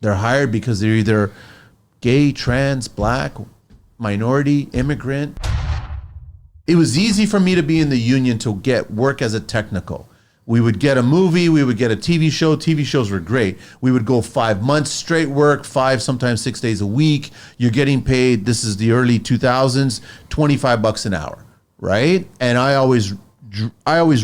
They're hired because they're either gay, trans, black, minority, immigrant. It was easy for me to be in the union to get work as a technical. We would get a movie, we would get a TV show. TV shows were great. We would go 5 months straight work, 5, sometimes 6 days a week. You're getting paid, this is the early 2000s, $25 an hour, right? And I always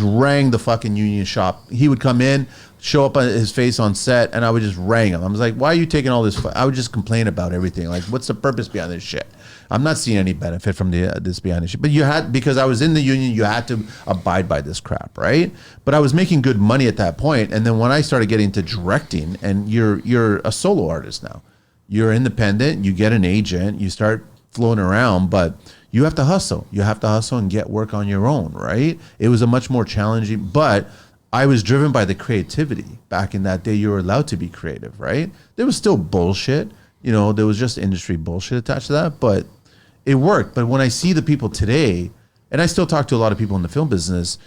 rang the fucking union shop. He would come in, show up on his face on set, and I would just rang him. I was like, why are you taking all this? I would just complain about everything. Like, what's the purpose behind this shit? I'm not seeing any benefit from this behind this shit. But you had, because I was in the union, you had to abide by this crap, right? But I was making good money at that point. And then when I started getting into directing, and you're a solo artist now. You're independent, you get an agent, you start floating around, but you have to hustle. You have to hustle and get work on your own, right? It was a much more challenging, but I was driven by the creativity. Back in that day, you were allowed to be creative, right? There was still bullshit. You know, there was just industry bullshit attached to that, but it worked. But when I see the people today, and I still talk to a lot of people in the film business,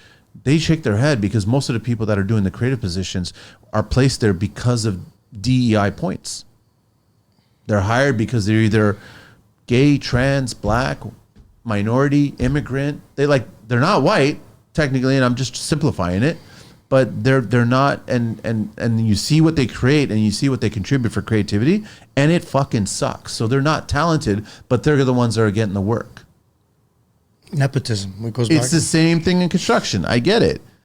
they shake their head because most of the people that are doing the creative positions are placed there because of DEI points. They're hired because they're either gay, trans, black, minority, immigrant. They're not white technically, and I'm just simplifying it, but they're not, and you see what they create and you see what they contribute for creativity, and it fucking sucks. So they're not talented, but they're the ones that are getting the work. Nepotism. It goes back. It's the same thing in construction. I get it.